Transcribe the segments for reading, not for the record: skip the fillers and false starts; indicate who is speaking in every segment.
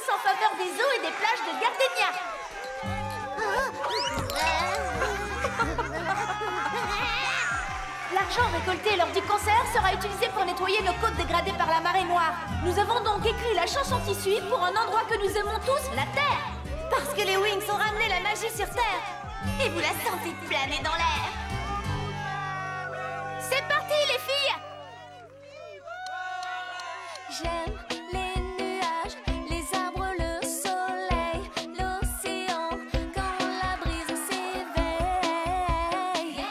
Speaker 1: tous en faveur des eaux et des plages de Gardenia. L'argent récolté lors du concert sera utilisé pour nettoyer nos côtes dégradées par la marée noire. Nous avons donc écrit la chanson qui suit pour un endroit que nous aimons tous, la Terre. Parce que les Wings ont ramené la magie sur Terre. Et vous la sentez planer dans l'air. C'est parti les filles!
Speaker 2: J'aime les nuages, les arbres, le soleil, l'océan, quand la brise s'éveille.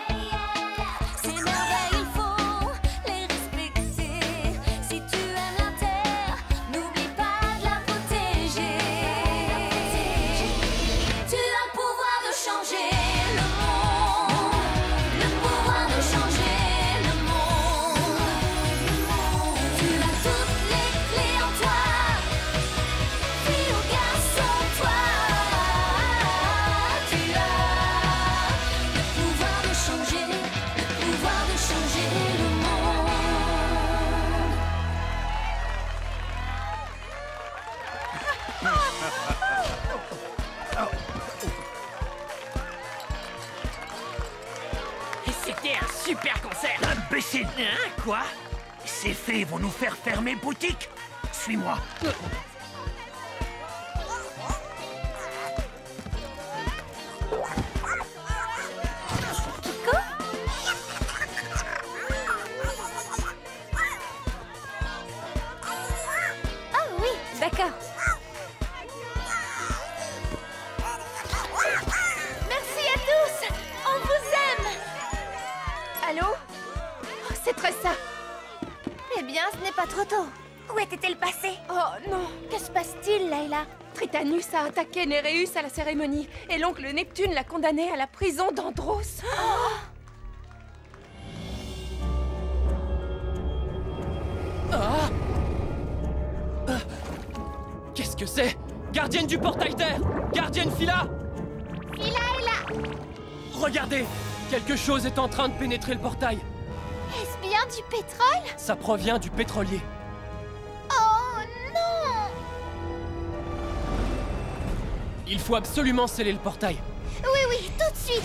Speaker 2: Ces merveilles, il faut les respecter. Si tu aimes la terre, n'oublie pas de la protéger. Tu as le pouvoir de changer le monde, le pouvoir de changer le monde. Tu as toutes les clés en toi, fille ou garçon, toi. Tu as le pouvoir de changer le monde.
Speaker 3: Et c'était un super concert.
Speaker 4: Imbécile! Hein? Quoi? Ces fées vont nous faire fermer boutique? Suis-moi.
Speaker 1: Ah oui, d'accord. Merci à tous. On vous aime. Allô? Oh, c'est très ça. Eh bien, ce n'est pas trop tôt. Où était-elle passée?
Speaker 5: Oh non!
Speaker 1: Que se passe-t-il, Layla?
Speaker 5: Tritanus a attaqué Néréus à la cérémonie et l'oncle Neptune l'a condamné à la prison d'Andros.
Speaker 6: Qu'est-ce que c'est? Gardienne du portail d'air! Gardienne Phila!
Speaker 1: Phila est là.
Speaker 6: Regardez! Quelque chose est en train de pénétrer le portail.
Speaker 1: Est-ce bien du pétrole?
Speaker 6: Ça provient du pétrolier.
Speaker 1: Oh non!
Speaker 6: Il faut absolument sceller le portail.
Speaker 1: Oui, oui, tout de suite.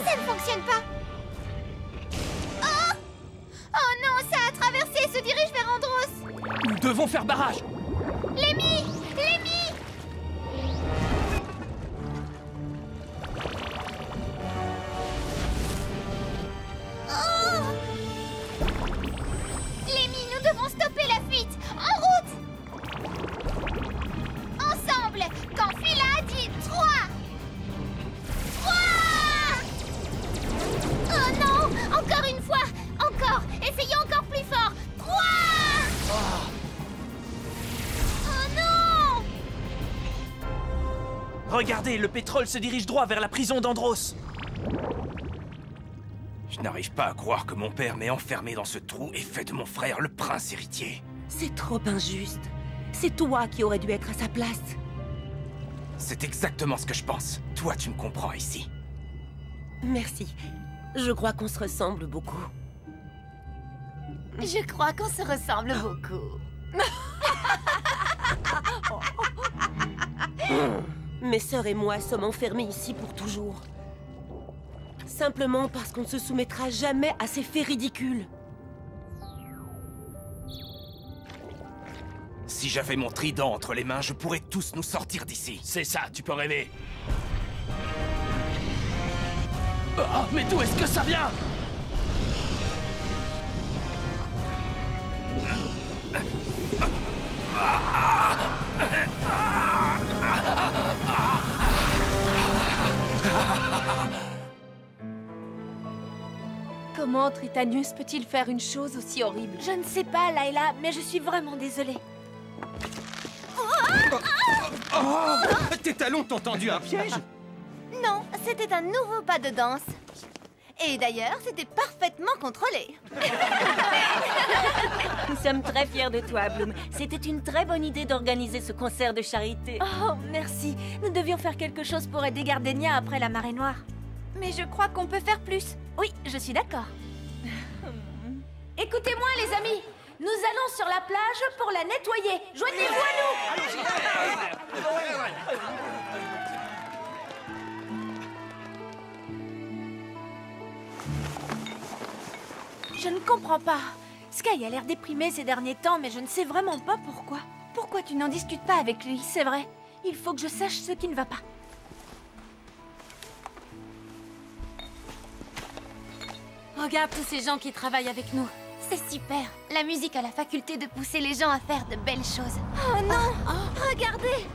Speaker 1: Ça ne fonctionne pas. Oh! Oh non, ça a traversé et se dirige vers Andros.
Speaker 6: Nous devons faire barrage.
Speaker 1: Lémi! Lémi! Oh! Lémi, nous devons stopper la fuite. En route! Ensemble, quand Phila dit 3! 3! Oh non! Encore une fois! Encore! Essayez encore plus fort! 3! Oh non!
Speaker 4: Regardez, le pétrole se dirige droit vers la prison d'Andros. Je n'arrive pas à croire que mon père m'ait enfermé dans ce trou et fait de mon frère le prince héritier.
Speaker 7: C'est trop injuste. C'est toi qui aurais dû être à sa place.
Speaker 4: C'est exactement ce que je pense. Toi, tu me comprends ici.
Speaker 7: Merci. Je crois qu'on se ressemble beaucoup.
Speaker 1: Je crois qu'on se ressemble beaucoup.
Speaker 7: Mes sœurs et moi sommes enfermés ici pour toujours. Simplement parce qu'on ne se soumettra jamais à ces faits ridicules.
Speaker 4: Si j'avais mon trident entre les mains, je pourrais tous nous sortir d'ici.
Speaker 3: C'est ça, tu peux rêver.
Speaker 6: Oh, mais d'où est-ce que ça vient?
Speaker 5: Comment Tritanus peut-il faire une chose aussi horrible?
Speaker 1: Je ne sais pas, Layla, mais je suis vraiment désolée.
Speaker 8: Oh! Tes talons t'ont tendu un piège?
Speaker 1: Non, c'était un nouveau pas de danse. Et d'ailleurs, c'était parfaitement contrôlé.
Speaker 7: Nous sommes très fiers de toi, Bloom. C'était une très bonne idée d'organiser ce concert de charité.
Speaker 1: Oh, merci. Nous devions faire quelque chose pour aider Gardenia après la marée noire.
Speaker 5: Mais je crois qu'on peut faire plus.
Speaker 1: Oui, je suis d'accord. Écoutez-moi les amis, nous allons sur la plage pour la nettoyer. Joignez-vous à nous. Je ne comprends pas. Sky a l'air déprimé ces derniers temps, mais je ne sais vraiment pas pourquoi. Pourquoi tu n'en discutes pas avec lui? C'est vrai, il faut que je sache ce qui ne va pas.
Speaker 9: Regarde tous ces gens qui travaillent avec nous.
Speaker 1: C'est super. La musique a la faculté de pousser les gens à faire de belles choses. Oh non! Regardez!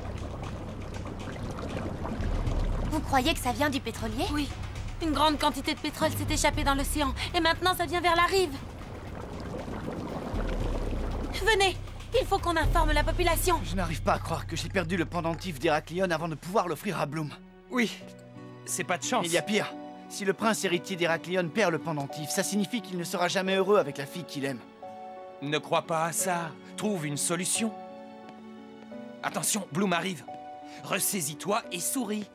Speaker 1: Vous croyez que ça vient du pétrolier?
Speaker 9: Oui. Une grande quantité de pétrole s'est échappée dans l'océan. Et maintenant, ça vient vers la rive. Venez! Il faut qu'on informe la population.
Speaker 10: Je n'arrive pas à croire que j'ai perdu le pendentif d'Héraclion avant de pouvoir l'offrir à Bloom.
Speaker 8: Oui, c'est pas de chance.
Speaker 10: Il y a pire. Si le prince héritier d'Héraclion perd le pendentif, ça signifie qu'il ne sera jamais heureux avec la fille qu'il aime.
Speaker 8: Ne crois pas à ça. Trouve une solution. Attention, Bloom arrive. Ressaisis-toi et souris.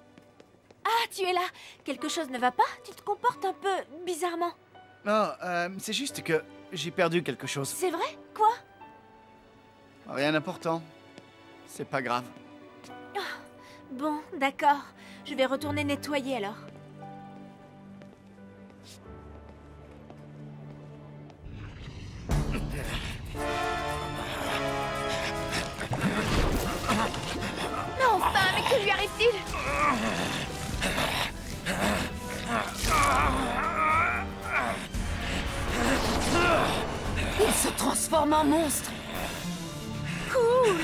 Speaker 1: Ah, tu es là. Quelque chose ne va pas? Tu te comportes un peu bizarrement.
Speaker 10: Non, c'est juste que j'ai perdu quelque chose.
Speaker 1: C'est vrai? Quoi?
Speaker 10: Rien d'important. C'est pas grave.
Speaker 1: Bon, d'accord. Je vais retourner nettoyer alors. Mais enfin, mais que lui arrive-t-il?
Speaker 9: Il se transforme en monstre.
Speaker 1: Cool!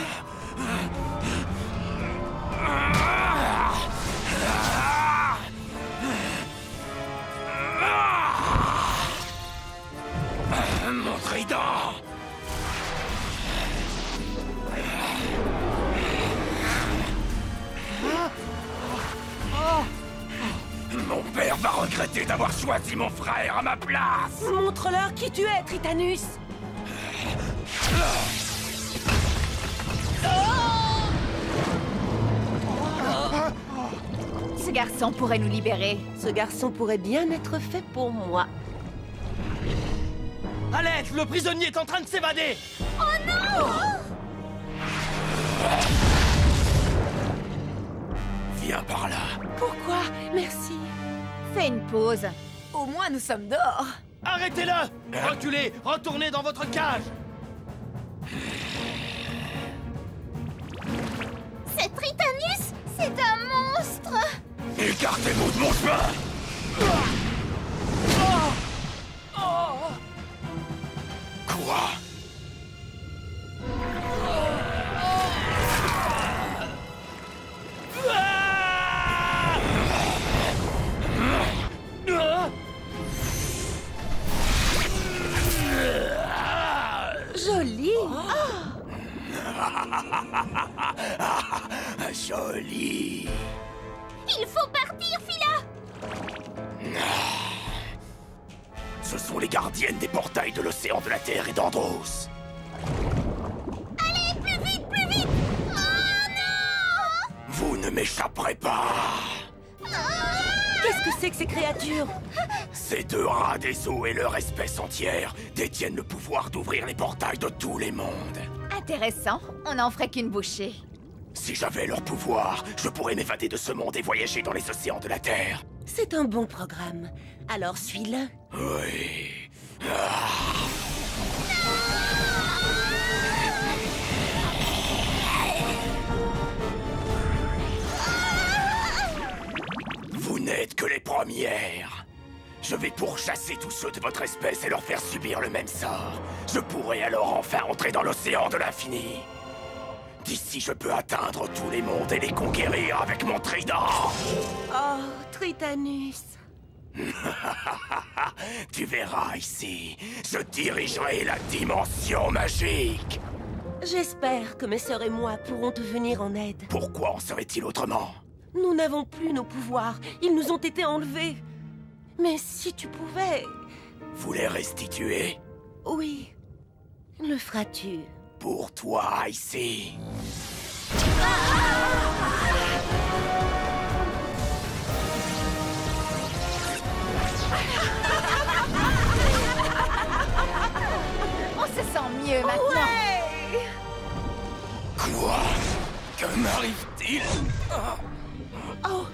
Speaker 4: Mon trident! Mon père va regretter d'avoir choisi mon frère à ma place!
Speaker 9: Montre-leur qui tu es, Tritanus.
Speaker 5: Ce garçon pourrait nous libérer.
Speaker 7: Ce garçon pourrait bien être fait pour moi.
Speaker 6: À l'aide, le prisonnier est en train de s'évader.
Speaker 4: Viens par là.
Speaker 9: Pourquoi? Merci.
Speaker 5: Fais une pause. Au moins, nous sommes dehors.
Speaker 6: Arrêtez-le! Reculez, retournez dans votre cage.
Speaker 1: C'est Tritanus? C'est un monstre!
Speaker 4: Écartez-vous de mon chemin! Quoi?
Speaker 9: Joli.
Speaker 4: Joli.
Speaker 1: Il faut partir, Phila!
Speaker 4: Ce sont les gardiennes des portails de l'océan de la Terre et d'Andros.
Speaker 1: Allez, plus vite, plus vite! Oh non!
Speaker 4: Vous ne m'échapperez pas.
Speaker 9: Qu'est-ce que c'est que ces créatures?
Speaker 4: Ces deux rats des eaux et leur espèce entière détiennent le pouvoir d'ouvrir les portails de tous les mondes.
Speaker 5: Intéressant. On n'en ferait qu'une bouchée.
Speaker 4: Si j'avais leur pouvoir, je pourrais m'évader de ce monde et voyager dans les océans de la Terre.
Speaker 7: C'est un bon programme. Alors suis-le.
Speaker 4: Oui. Vous n'êtes que les premières. Je vais pourchasser tous ceux de votre espèce et leur faire subir le même sort. Je pourrai alors enfin entrer dans l'océan de l'infini. D'ici, je peux atteindre tous les mondes et les conquérir avec mon trident.
Speaker 7: Oh, Tritanus.
Speaker 4: Tu verras ici, je dirigerai la dimension magique.
Speaker 7: J'espère que mes sœurs et moi pourront te venir en aide.
Speaker 4: Pourquoi en serait-il autrement?
Speaker 7: Nous n'avons plus nos pouvoirs. Ils nous ont été enlevés. Mais si tu pouvais...
Speaker 4: Vous les restituez?
Speaker 7: Oui. Le feras-tu?
Speaker 4: Pour toi, ici.
Speaker 1: sens mieux maintenant.
Speaker 4: Quoi? Que m'arrive-t-il?
Speaker 7: Oh!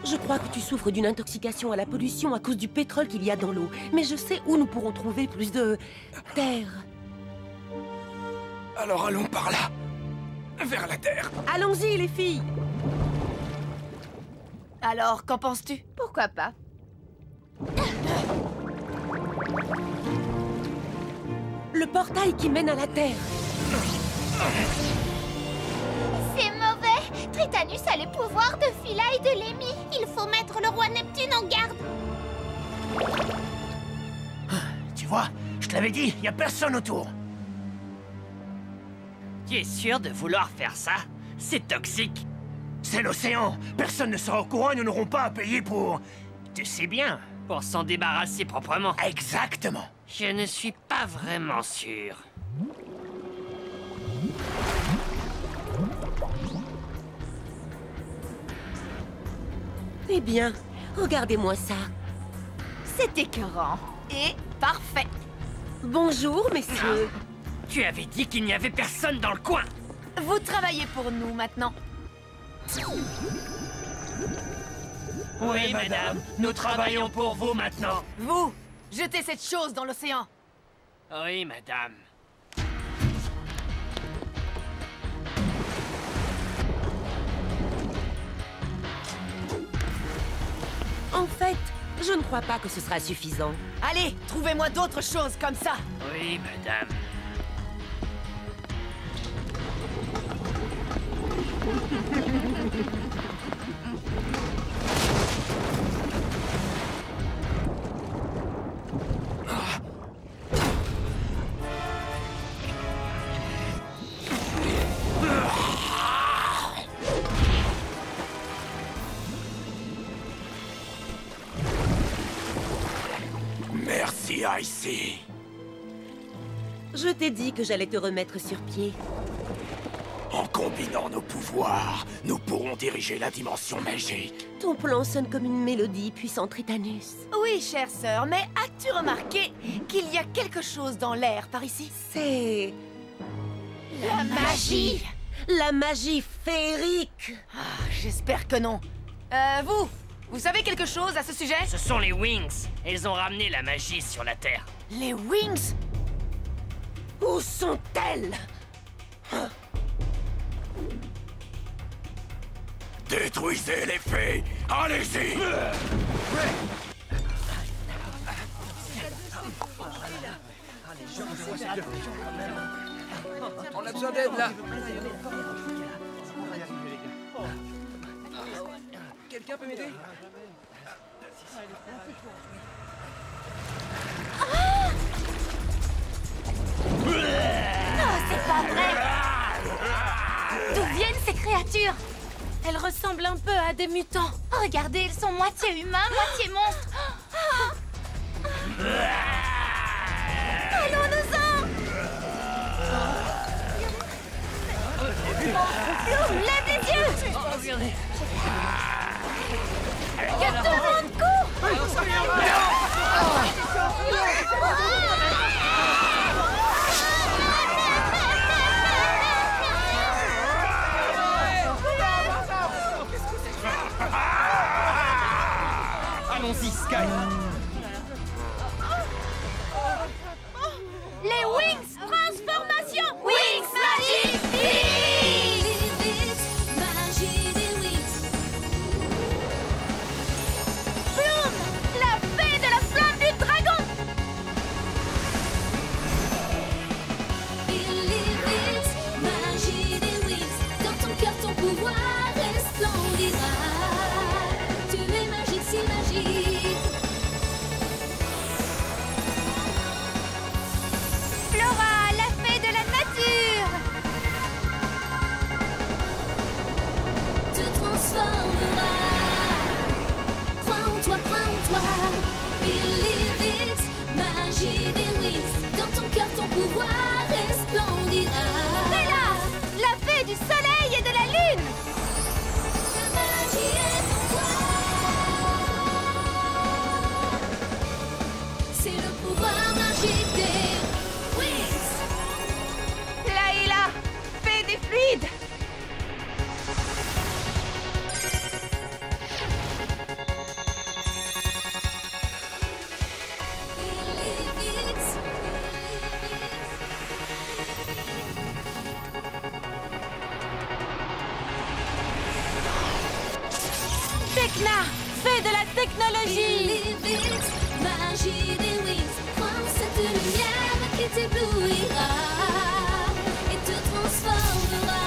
Speaker 7: Je crois que tu souffres d'une intoxication à la pollution à cause du pétrole qu'il y a dans l'eau. Mais je sais où nous pourrons trouver plus de... terre.
Speaker 4: Alors allons par là. Vers la Terre.
Speaker 7: Allons-y, les filles!
Speaker 1: Alors, qu'en penses-tu? Pourquoi pas?
Speaker 7: Le portail qui mène à la Terre.
Speaker 2: C'est mauvais. Tritanus a les pouvoirs de Phyla et de Lémi. Il faut mettre le roi Neptune en garde.
Speaker 10: Tu vois, je te l'avais dit, y a personne autour.
Speaker 3: Tu es sûr de vouloir faire ça? C'est toxique.
Speaker 4: C'est l'océan. Personne ne sera au courant et nous n'aurons pas à payer pour...
Speaker 3: Tu sais bien, pour s'en débarrasser proprement.
Speaker 4: Exactement.
Speaker 3: Je ne suis pas vraiment sûr.
Speaker 7: Eh bien, regardez-moi ça.
Speaker 1: C'est écœurant. Et parfait.
Speaker 7: Bonjour, messieurs.
Speaker 3: Tu avais dit qu'il n'y avait personne dans le coin.
Speaker 1: Vous travaillez pour nous maintenant.
Speaker 3: Oui, madame, nous travaillons pour vous maintenant.
Speaker 1: Vous, jetez cette chose dans l'océan.
Speaker 3: Oui, madame.
Speaker 7: En fait, je ne crois pas que ce sera suffisant.
Speaker 1: Allez, trouvez-moi d'autres choses comme ça.
Speaker 3: Oui, madame.
Speaker 4: Merci, Icy.
Speaker 7: Je t'ai dit que j'allais te remettre sur pied.
Speaker 4: En combinant nos pouvoirs, nous pourrons diriger la dimension magique.
Speaker 7: Ton plan sonne comme une mélodie, puissant Tritanus.
Speaker 1: Oui, chère sœur, mais as-tu remarqué qu'il y a quelque chose dans l'air par ici?
Speaker 7: C'est...
Speaker 1: La magie!
Speaker 7: la magie féerique.
Speaker 1: Ah, j'espère que non. Vous savez quelque chose à ce sujet?
Speaker 3: Ce sont les Wings. Elles ont ramené la magie sur la Terre.
Speaker 1: Les Wings?
Speaker 7: Où sont-elles?
Speaker 4: Détruisez les fées! Allez-y!
Speaker 8: On a besoin d'aide, là. Quelqu'un peut m'aider?
Speaker 2: C'est pas vrai! D'où viennent ces créatures?
Speaker 9: Elles ressemblent un peu à des mutants.
Speaker 2: Regardez, ils sont moitié humains, moitié monstres. Allons-nous-en! Lève les yeux! Que tout le monde court!
Speaker 8: Allons-y, Sky.
Speaker 1: Les Wings! Transformation!
Speaker 2: Wings Magie! Magie des Wings!
Speaker 1: Bloom! La fée de la flamme du dragon!
Speaker 2: Illivit, magie des Wings. Dans ton cœur, ton pouvoir resplendira. Tu es magique, si magique.
Speaker 1: Flora!
Speaker 9: fée de la technologie.
Speaker 2: Believe it, magie des wings. Crois en cette lumière qui t'éblouira et te transformera.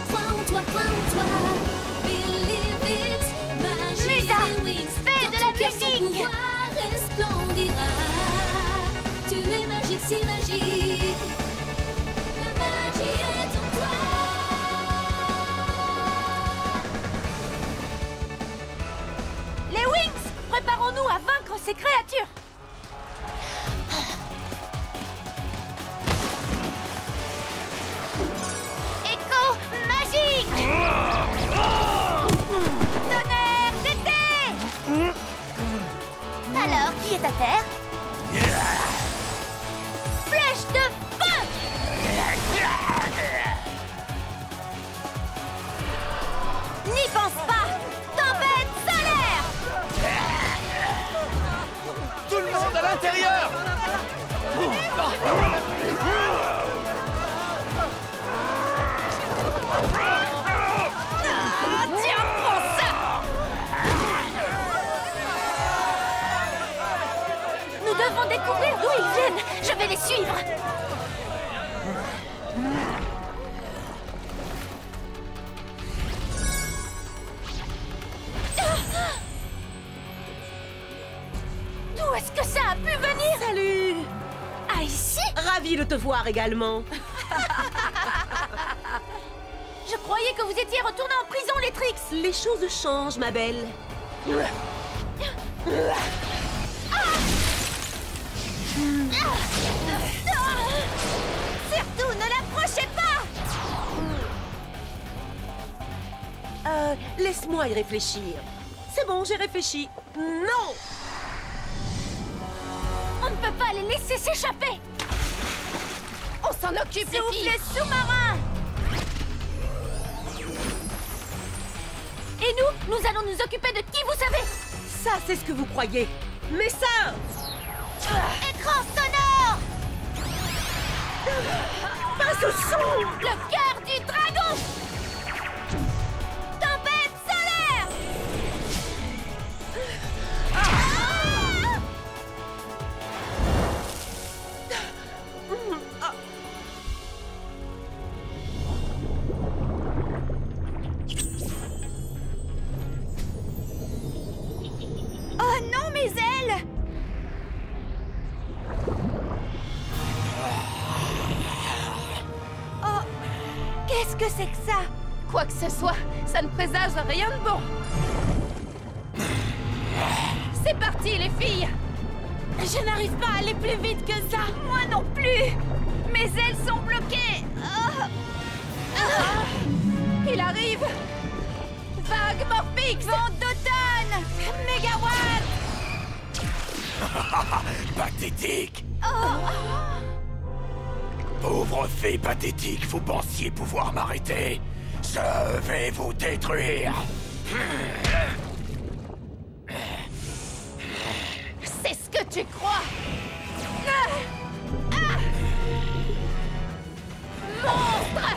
Speaker 2: Crois en toi, crois en toi. Believe it, magie
Speaker 1: Musa,
Speaker 2: des wings.
Speaker 1: fée de la musique.
Speaker 2: Ton pouvoir resplendira. Tu es magique, si magique. La magie est en toi.
Speaker 1: Les Wings, préparons-nous à vaincre ces créatures. Écho magique. Tonnerre d'été. Alors, qui est à terre? Flèche de feu. N'y pense pas. Tempête solaire.
Speaker 10: Tout le monde à l'intérieur!
Speaker 1: Tiens, prends ça. Nous devons découvrir d'où ils viennent. Je vais les suivre. D'où est-ce que ça a pu venir?
Speaker 7: Salut!
Speaker 1: Ah, ici?
Speaker 7: Ravi de te voir également.
Speaker 1: Je croyais que vous étiez retourné en prison, les Trix.
Speaker 7: Les choses changent, ma belle.
Speaker 1: Surtout, ne l'approchez pas.
Speaker 7: Laisse-moi y réfléchir. C'est bon, j'ai réfléchi. Non!
Speaker 1: On ne peut pas les laisser s'échapper.
Speaker 5: On s'en occupe, les filles.
Speaker 1: Souffle sous-marin. Et nous allons nous occuper de qui vous savez.
Speaker 7: Ça, c'est ce que vous croyez. Mais ça!
Speaker 1: Écran sonore.
Speaker 7: Pas ce son!
Speaker 1: Le cœur du dragon. Tempête solaire. Oh non, mes ailes. Oh, qu'est-ce que c'est que ça?
Speaker 5: Quoi que ce soit, ça ne présage rien de bon. C'est parti, les filles.
Speaker 1: Je n'arrive pas à aller plus vite que ça. Moi non plus. Mes ailes sont bloquées.
Speaker 5: Il arrive. Vague morphique.
Speaker 1: Vent d'automne. Mégawatt.
Speaker 4: Pathétique! Pauvre fée pathétique, vous pensiez pouvoir m'arrêter? Je vais vous détruire!
Speaker 5: C'est ce que tu crois.
Speaker 1: Monstre.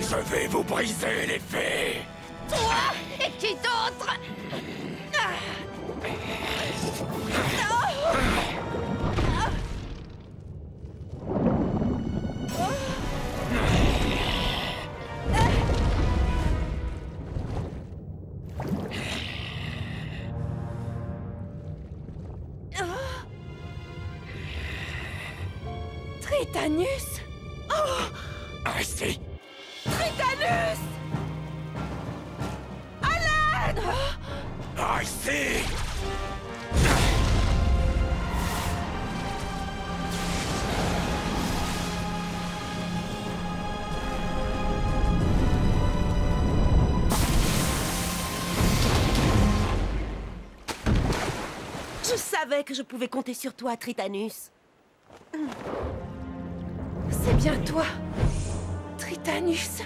Speaker 4: Je vais vous briser les fées!
Speaker 1: Toi et qui d'autre?
Speaker 5: Tritanus.
Speaker 4: Restez!
Speaker 5: Tritanus. À l'aide.
Speaker 4: Restez!
Speaker 7: Je savais que je pouvais compter sur toi, Tritanus.
Speaker 5: C'est bien toi, Tritanus.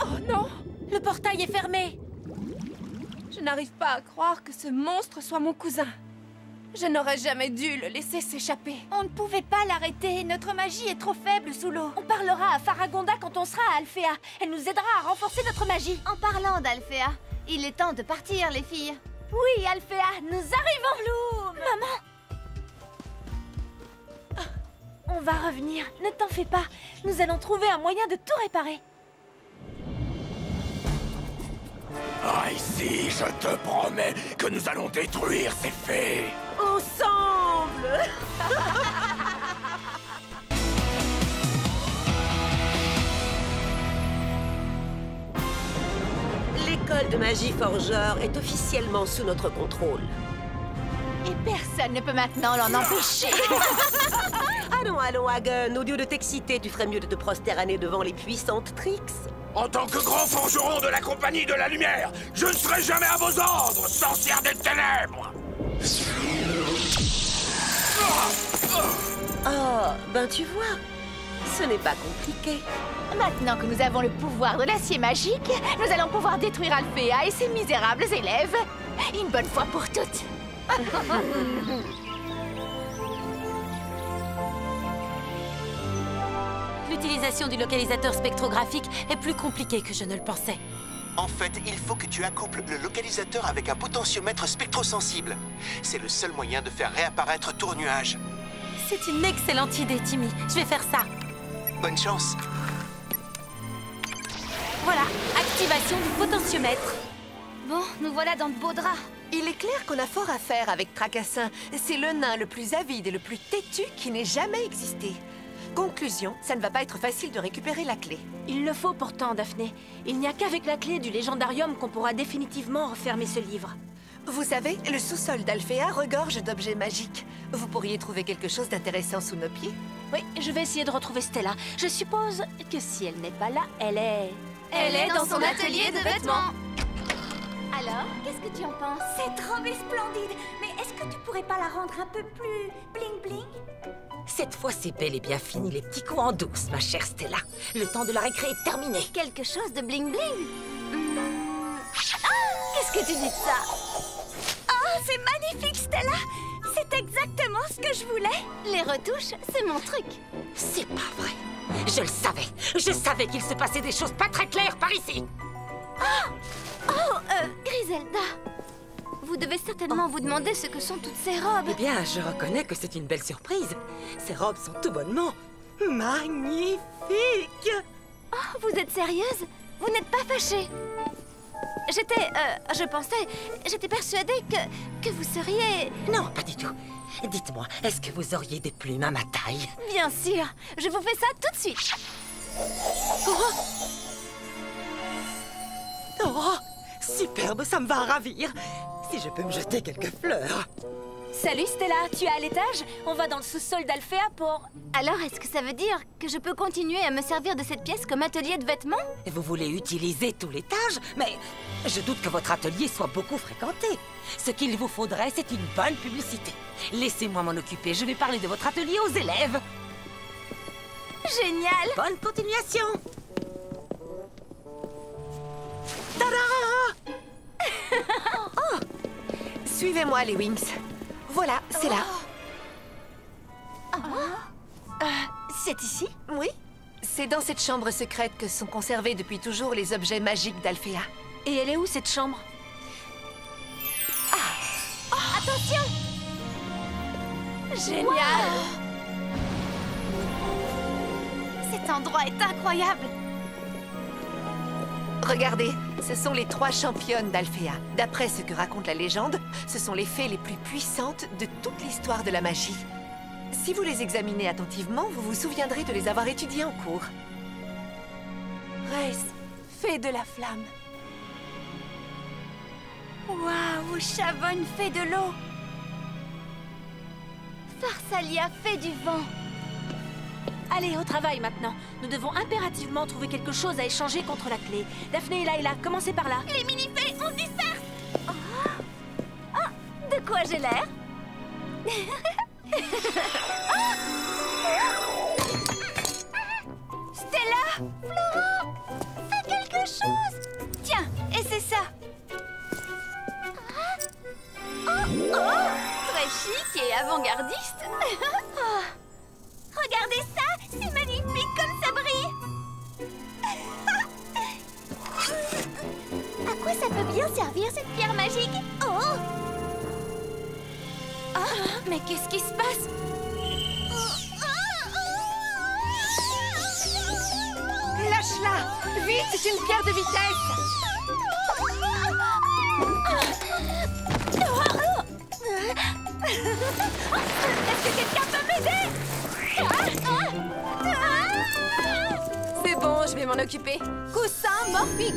Speaker 5: Oh non!
Speaker 9: Le portail est fermé.
Speaker 5: Je n'arrive pas à croire que ce monstre soit mon cousin. Je n'aurais jamais dû le laisser s'échapper.
Speaker 1: On ne pouvait pas l'arrêter. Notre magie est trop faible sous l'eau. On parlera à Faragonda quand on sera à Alfea. Elle nous aidera à renforcer notre magie.
Speaker 2: En parlant d'Alfea, il est temps de partir, les filles.
Speaker 1: Oui, Alfea, nous arrivons. Bloom. Maman. On va revenir. Ne t'en fais pas. Nous allons trouver un moyen de tout réparer.
Speaker 4: Ah, ici, je te promets que nous allons détruire ces fées.
Speaker 7: Ensemble. L'école de magie forgeur est officiellement sous notre contrôle.
Speaker 1: Et personne ne peut maintenant l'en empêcher.
Speaker 7: Allons, allons, Hagen. Au lieu de t'exciter, tu ferais mieux de te prosterner devant les puissantes Trix.
Speaker 4: En tant que grand forgeron de la Compagnie de la Lumière, je ne serai jamais à vos ordres, sorcière des ténèbres.
Speaker 7: Oh, ben tu vois, ce n'est pas compliqué.
Speaker 1: Maintenant que nous avons le pouvoir de l'acier magique, nous allons pouvoir détruire Alfea et ses misérables élèves. Une bonne fois pour toutes.
Speaker 9: L'utilisation du localisateur spectrographique est plus compliquée que je ne le pensais.
Speaker 11: En fait, il faut que tu accouples le localisateur avec un potentiomètre spectrosensible. C'est le seul moyen de faire réapparaître Tournuage.
Speaker 9: C'est une excellente idée, Timmy. Je vais faire ça.
Speaker 11: Bonne chance.
Speaker 9: Voilà, activation du potentiomètre.
Speaker 2: Bon, nous voilà dans de beaux draps.
Speaker 12: Il est clair qu'on a fort à faire avec Tracassin. C'est le nain le plus avide et le plus têtu qui n'ait jamais existé. Conclusion, ça ne va pas être facile de récupérer la clé.
Speaker 1: Il le faut pourtant, Daphné. Il n'y a qu'avec la clé du légendarium qu'on pourra définitivement refermer ce livre.
Speaker 12: Vous savez, le sous-sol d'Alfea regorge d'objets magiques. Vous pourriez trouver quelque chose d'intéressant sous nos pieds?
Speaker 1: Oui, je vais essayer de retrouver Stella. Je suppose que si elle n'est pas là, elle est...
Speaker 2: Elle est dans son atelier de vêtements.
Speaker 1: Alors, qu'est-ce que tu en penses?
Speaker 2: Cette robe est splendide, mais est-ce que tu pourrais pas la rendre un peu plus bling-bling?
Speaker 7: Cette fois, c'est bel et bien fini les petits coups en douce, ma chère Stella. Le temps de la récré est terminé.
Speaker 2: Quelque chose de bling-bling? Qu'est-ce que tu dis de ça? Oh, c'est magnifique, Stella! C'est exactement ce que je voulais. Les retouches, c'est mon truc.
Speaker 7: C'est pas vrai. Je le savais. Je savais qu'il se passait des choses pas très claires par ici.
Speaker 2: Griselda, vous devez certainement vous demander ce que sont toutes ces robes.
Speaker 7: Eh bien, je reconnais que c'est une belle surprise. Ces robes sont tout bonnement magnifiques.
Speaker 2: Oh, vous êtes sérieuse? Vous n'êtes pas fâchée? J'étais persuadée que vous seriez...
Speaker 7: Non, pas du tout. Dites-moi, est-ce que vous auriez des plumes à ma taille?
Speaker 2: Bien sûr, je vous fais ça tout de suite.
Speaker 7: Oh, superbe, ça me va ravir. Si je peux me jeter quelques fleurs.
Speaker 1: Salut Stella, tu es à l'étage? On va dans le sous-sol d'Alfea pour...
Speaker 2: Alors, est-ce que ça veut dire que je peux continuer à me servir de cette pièce comme atelier de vêtements?
Speaker 7: Vous voulez utiliser tout l'étage? Mais je doute que votre atelier soit beaucoup fréquenté. Ce qu'il vous faudrait, c'est une bonne publicité. Laissez-moi m'en occuper, je vais parler de votre atelier aux élèves.
Speaker 2: Génial!
Speaker 7: Bonne continuation! Tada!
Speaker 12: Oh! Suivez-moi, les Wings. Voilà, c'est là.
Speaker 1: C'est ici?
Speaker 12: Oui. C'est dans cette chambre secrète que sont conservés depuis toujours les objets magiques d'Alfea.
Speaker 1: Et elle est où, cette chambre?
Speaker 2: Attention!
Speaker 1: Génial!
Speaker 2: Cet endroit est incroyable!
Speaker 12: Regardez, ce sont les 3 championnes d'Alfea. D'après ce que raconte la légende, ce sont les fées les plus puissantes de toute l'histoire de la magie. Si vous les examinez attentivement, vous vous souviendrez de les avoir étudiées en cours.
Speaker 5: Race, fée de la flamme.
Speaker 2: Waouh, Chavonne fait de l'eau! Pharsalia fait du vent!
Speaker 1: Allez, au travail maintenant. Nous devons impérativement trouver quelque chose à échanger contre la clé. Daphné et Layla, commencez par là.
Speaker 2: Les mini-fées, on se disperse! De quoi j'ai l'air? Stella! Flora! Fais quelque chose!
Speaker 1: avant-gardiste. Oh, regardez ça, c'est magnifique comme ça brille. À quoi ça peut bien servir cette pierre magique? Oh!
Speaker 5: Ah, mais qu'est-ce qui se passe?
Speaker 12: Lâche-la! Vite, c'est une pierre de vitesse!
Speaker 1: Est-ce que quelqu'un peut m'aider?
Speaker 5: C'est bon, je vais m'en occuper. Coussin Morphix.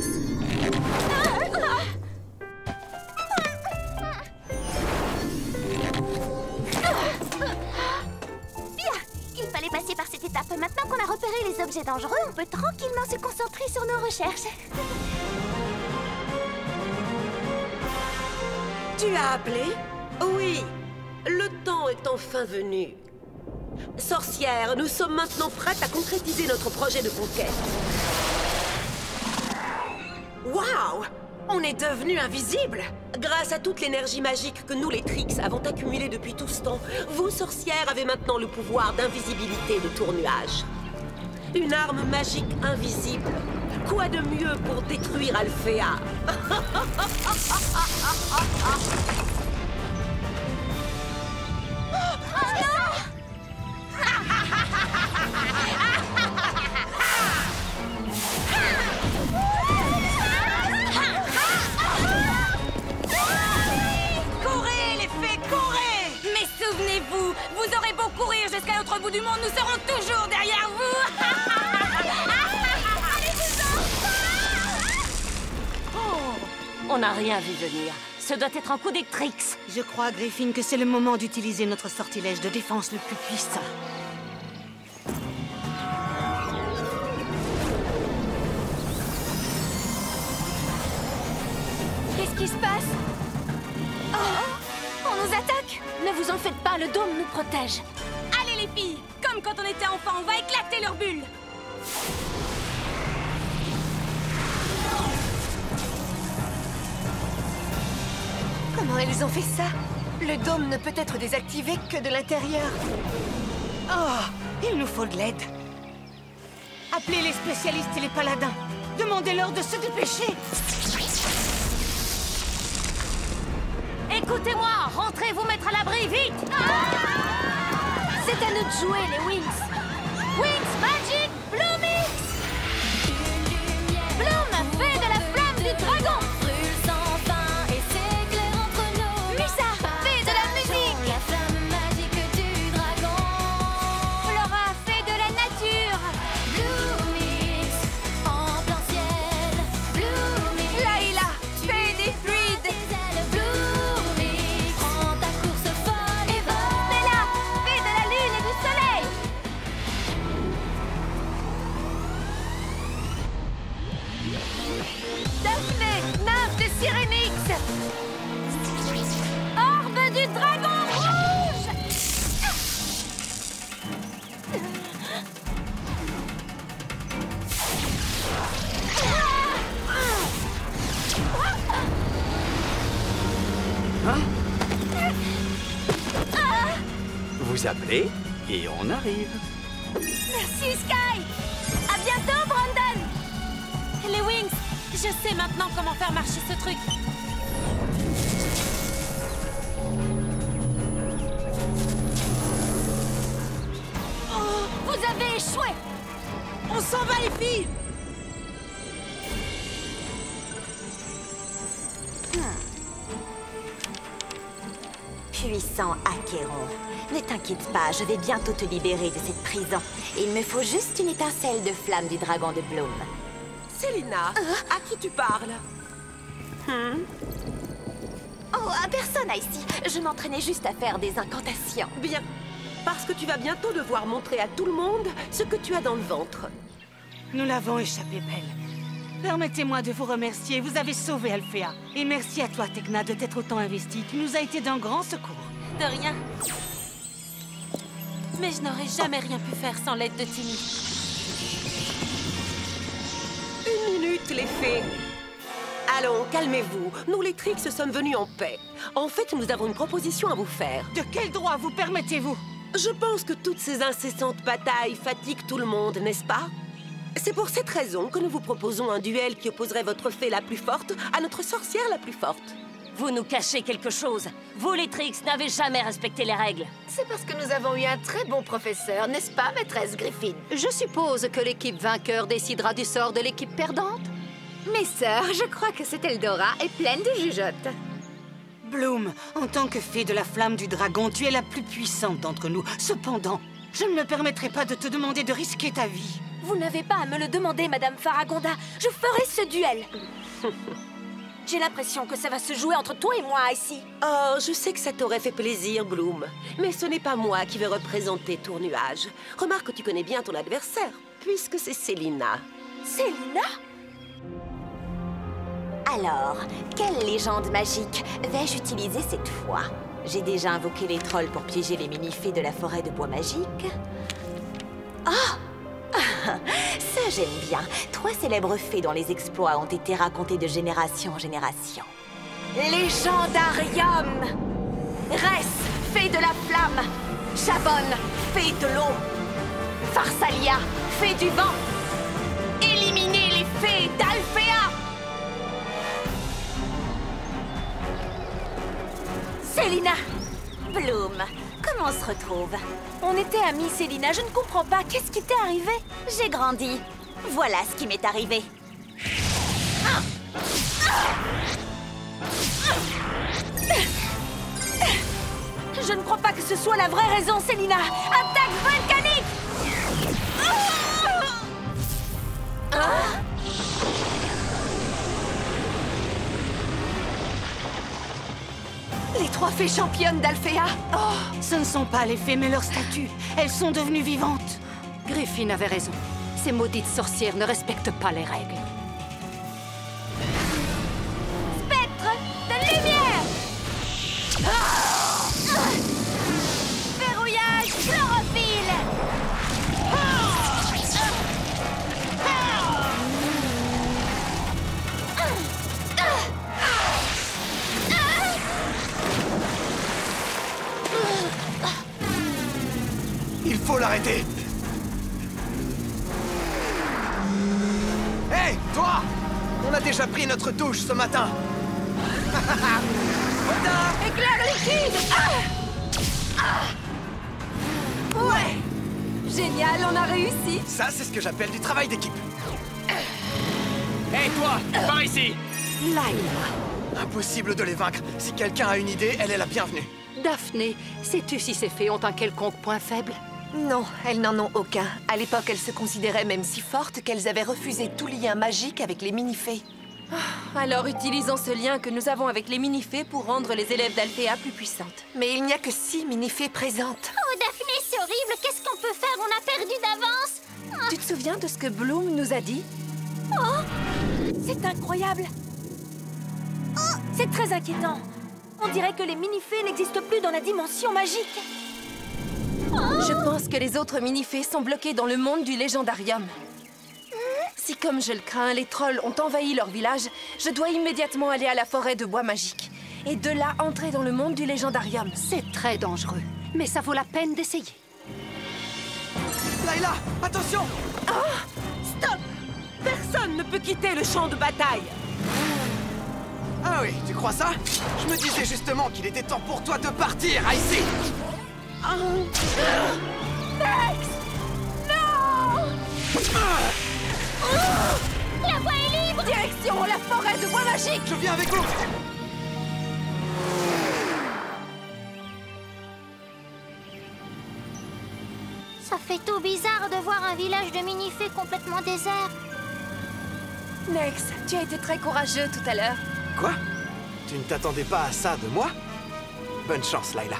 Speaker 1: Bien, il fallait passer par cette étape. Maintenant qu'on a repéré les objets dangereux, on peut tranquillement se concentrer sur nos recherches.
Speaker 7: Tu as appelé? Oui, le temps est enfin venu. Sorcière, nous sommes maintenant prêtes à concrétiser notre projet de conquête. Waouh! On est devenus invisibles! Grâce à toute l'énergie magique que nous, les Trix, avons accumulée depuis tout ce temps, vous, sorcières, avez maintenant le pouvoir d'invisibilité de tournuage. Une arme magique invisible. Quoi de mieux pour détruire Alfea?
Speaker 9: Courez, les fées, courez! Mais souvenez-vous, vous aurez beau courir jusqu'à l'autre bout du monde, nous serons toujours derrière vous!
Speaker 13: On n'a rien vu venir. Ce doit être un coup des Trix.
Speaker 14: Je crois, Griffin, que c'est le moment d'utiliser notre sortilège de défense le plus puissant.
Speaker 5: Qu'est-ce qui se passe? Oh, on nous attaque?
Speaker 1: Ne vous en faites pas, le dôme nous protège.
Speaker 9: Allez les filles, comme quand on était enfants, on va éclater leur bulle!
Speaker 12: Comment elles ont fait ça? Le dôme ne peut être désactivé que de l'intérieur.
Speaker 14: Oh, il nous faut de l'aide. Appelez les spécialistes et les paladins. Demandez-leur de se dépêcher.
Speaker 9: Écoutez-moi, rentrez vous mettre à l'abri, vite!
Speaker 1: C'est à nous de jouer, les Wings. Wings Magic Bloomix! Bloom, fée de la flamme du dragon! Musa, fée de la musique!
Speaker 2: La flamme magique du dragon.
Speaker 1: Flora, fée de la nature!
Speaker 2: Bloomix, en plein ciel. Bloomix,
Speaker 5: Layla, fée des fluides!
Speaker 2: tes ailes. Bloomix, prends ta course folle et vole.
Speaker 1: Stella, fée de la lune et du soleil!
Speaker 5: Daphné, nymphe de Syrénix!
Speaker 1: Orbe du dragon rouge!
Speaker 15: Vous appelez et on arrive.
Speaker 1: Merci, Sky! À bientôt, Brandon!
Speaker 9: Les Wings, je sais maintenant comment faire marcher ce truc.
Speaker 1: Vous avez échoué!
Speaker 14: On s'en va, les filles!
Speaker 16: Puissant Acheron, ne t'inquiète pas, je vais bientôt te libérer de cette prison. Il me faut juste une étincelle de flamme du dragon de Bloom.
Speaker 7: Célina, à qui tu parles?
Speaker 16: Oh, à personne ici. Je m'entraînais juste à faire des incantations.
Speaker 7: Bien, parce que tu vas bientôt devoir montrer à tout le monde ce que tu as dans le ventre.
Speaker 14: Nous l'avons échappé, belle. Permettez-moi de vous remercier. Vous avez sauvé Alfea. Et merci à toi, Tekna, de t'être autant investie. Tu nous as été d'un grand secours.
Speaker 9: De rien. Mais je n'aurais jamais rien pu faire sans l'aide de Timmy.
Speaker 7: 1 minute, les fées. Allons, calmez-vous. Nous, les Trix, sommes venus en paix. En fait, nous avons une proposition à vous faire.
Speaker 14: De quel droit vous permettez-vous?
Speaker 7: Je pense que toutes ces incessantes batailles fatiguent tout le monde, n'est-ce pas? C'est pour cette raison que nous vous proposons un duel qui opposerait votre fée la plus forte à notre sorcière la plus forte.
Speaker 13: Vous nous cachez quelque chose. Vous, les Trix, n'avez jamais respecté les règles.
Speaker 12: C'est parce que nous avons eu un très bon professeur, n'est-ce pas, maîtresse Griffin? Je suppose que l'équipe vainqueur décidera du sort de l'équipe perdante?
Speaker 16: Mes sœurs, je crois que cette Eldora est pleine de jugeotes.
Speaker 14: Bloom, en tant que fée de la flamme du dragon, tu es la plus puissante d'entre nous. Cependant, je ne me permettrai pas de te demander de risquer ta vie.
Speaker 1: Vous n'avez pas à me le demander, Madame Faragonda. Je ferai ce duel. J'ai l'impression que ça va se jouer entre toi et moi, ici.
Speaker 7: Oh, je sais que ça t'aurait fait plaisir, Bloom. Mais ce n'est pas moi qui vais représenter Tournuage. Remarque que tu connais bien ton adversaire, puisque c'est Célina.
Speaker 1: Célina?
Speaker 16: Alors, quelle légende magique vais-je utiliser cette fois? J'ai déjà invoqué les trolls pour piéger les mini-fées de la forêt de bois magique. Oh! Ça, j'aime bien. 3 célèbres fées dont les exploits ont été racontés de génération en génération.
Speaker 1: Légendarium! Rès, fée de la flamme. Chavonne, fée de l'eau. Pharsalia, fée du vent. Éliminez les fées d'Alfea! Célina!
Speaker 16: Bloom, comment on se retrouve?
Speaker 1: On était amis, Célina. Je ne comprends pas. Qu'est-ce qui t'est arrivé?
Speaker 16: J'ai grandi. Voilà ce qui m'est arrivé.
Speaker 1: Je ne crois pas que ce soit la vraie raison, Célina. Attaque volcanique!
Speaker 12: Les 3 fées championnes d'Alfea.
Speaker 14: Oh, ce ne sont pas les fées, mais leurs statues. Elles sont devenues vivantes.
Speaker 12: Griffin avait raison. Ces maudites sorcières ne respectent pas les règles.
Speaker 1: Spectre de lumière! Verrouillage chlorophylle!
Speaker 8: Il faut l'arrêter! Hé, toi! On a déjà pris notre douche ce matin!
Speaker 1: Éclair liquide! Ouais! Génial, on a réussi!
Speaker 8: Ça, c'est ce que j'appelle du travail d'équipe!
Speaker 3: Hé, toi! Par ici!
Speaker 12: Layla!
Speaker 8: Impossible de les vaincre. Si quelqu'un a une idée, elle est la bienvenue.
Speaker 12: Daphné, sais-tu si ces fées ont un quelconque point faible? Non, elles n'en ont aucun. À l'époque, elles se considéraient même si fortes qu'elles avaient refusé tout lien magique avec les mini-fées.
Speaker 5: Alors utilisons ce lien que nous avons avec les mini-fées pour rendre les élèves d'Alfea plus puissantes.
Speaker 12: Mais il n'y a que 6 mini-fées présentes.
Speaker 2: Oh, Daphné, c'est horrible. Qu'est-ce qu'on peut faire? On a perdu d'avance.
Speaker 5: Tu te souviens de ce que Bloom nous a dit?
Speaker 1: Oh! C'est incroyable! Oh! C'est très inquiétant. On dirait que les mini-fées n'existent plus dans la dimension magique.
Speaker 5: Je pense que les autres mini-fées sont bloquées dans le monde du légendarium. Si, comme je le crains, les trolls ont envahi leur village, je dois immédiatement aller à la forêt de bois magique. Et de là, entrer dans le monde du légendarium.
Speaker 12: C'est très dangereux, mais ça vaut la peine d'essayer.
Speaker 8: Layla, attention!
Speaker 7: Oh! Stop! Personne ne peut quitter le champ de bataille!
Speaker 8: Ah oui, tu crois ça? Je me disais justement qu'il était temps pour toi de partir, ici!
Speaker 1: Max! Non!
Speaker 2: La voie est libre!
Speaker 1: Direction la forêt de bois magique!
Speaker 8: Je viens avec vous!
Speaker 2: Ça fait tout bizarre de voir un village de mini-fées complètement désert.
Speaker 5: Nex, tu as été très courageux tout à l'heure.
Speaker 8: Quoi? Tu ne t'attendais pas à ça de moi? Bonne chance, Layla.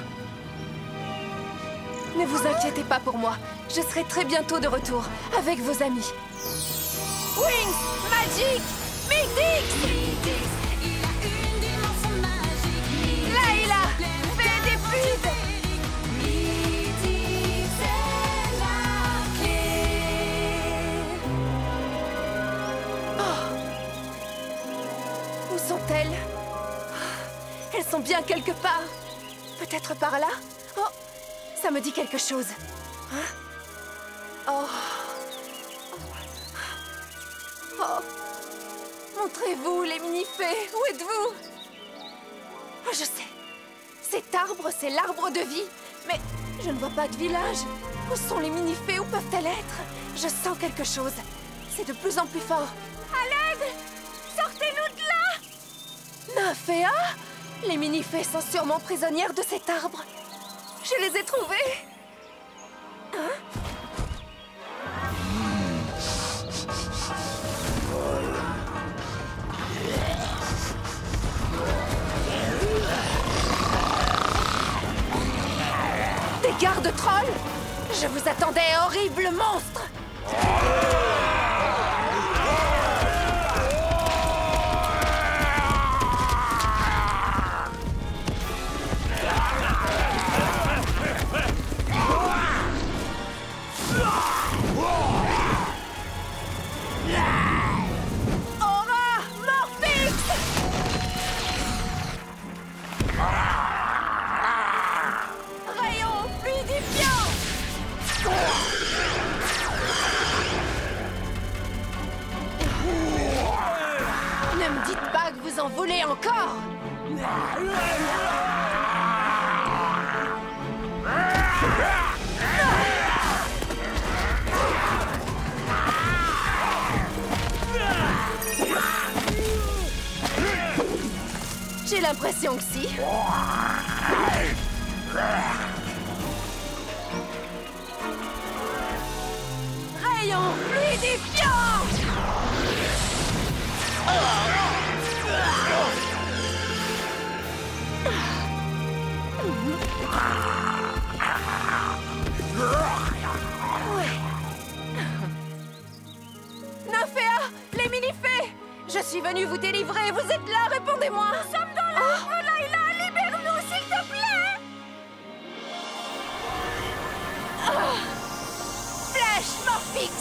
Speaker 5: Ne vous inquiétez pas pour moi. Je serai très bientôt de retour avec vos amis.
Speaker 1: Wings! Magic! Mythique! Layla! Fais des pubs!
Speaker 5: Où sont-elles? Elles sont bien quelque part. Peut-être par là? Oh, ça me dit quelque chose. Hein? Oh. Oh. Montrez-vous, les mini-fées. Où êtes-vous? Oh, je sais. Cet arbre, c'est l'arbre de vie. Mais je ne vois pas de village. Où sont les mini-fées? Où peuvent-elles être? Je sens quelque chose. C'est de plus en plus fort. À l'aide! Sortez-nous de là! Nymphéa? Les mini-fées sont sûrement prisonnières de cet arbre. Je les ai trouvées. Hein? Des gardes-trolls? Je vous attendais, horrible monstre! Aura Morphix! Rayon fluidifiant! Ne me dites pas que vous en voulez encore! J'ai l'impression que si. Rayon fluidifiant! Nymphéa, les mini-fées! Je suis venue vous délivrer, vous êtes là, répondez-moi! Nous sommes dans l'arbre, Layla, libère-nous, s'il te plaît! Flèche Morphix!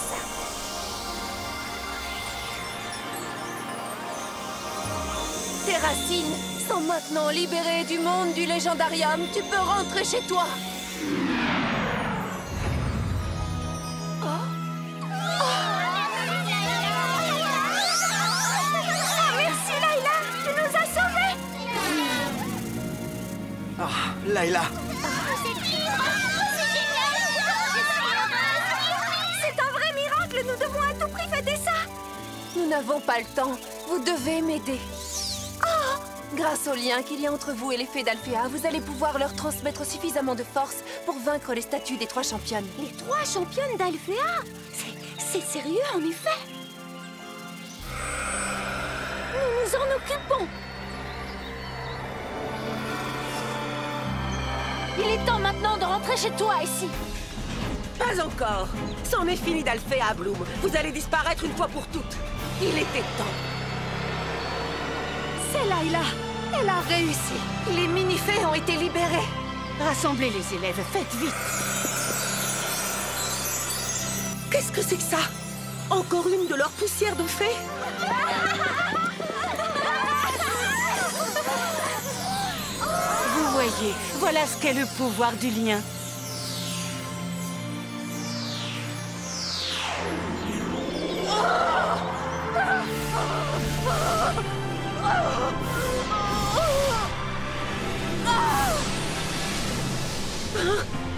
Speaker 5: Tes racines sont maintenant libérées du monde du légendarium. Tu peux rentrer chez toi. Merci, Layla. Tu nous as sauvés.
Speaker 15: Ah, Layla.
Speaker 5: C'est un vrai miracle. Nous devons à tout prix fêter ça. Nous n'avons pas le temps. Vous devez m'aider. Grâce au lien qu'il y a entre vous et les fées d'Alfea, vous allez pouvoir leur transmettre suffisamment de force pour vaincre les statues des 3 championnes.
Speaker 1: Les 3 championnes d'Alfea? C'est sérieux, en effet. Nous nous en occupons. Il est temps maintenant de rentrer chez toi, ici.
Speaker 7: Pas encore. C'en est fini d'Alfea, Bloom. Vous allez disparaître une fois pour toutes. Il était temps.
Speaker 5: C'est Layla. Elle a réussi. Les mini-fées ont été libérées.
Speaker 14: Rassemblez les élèves, faites vite.
Speaker 7: Qu'est-ce que c'est que ça? Encore une de leurs poussières de fées?
Speaker 14: Vous voyez, voilà ce qu'est le pouvoir du lien.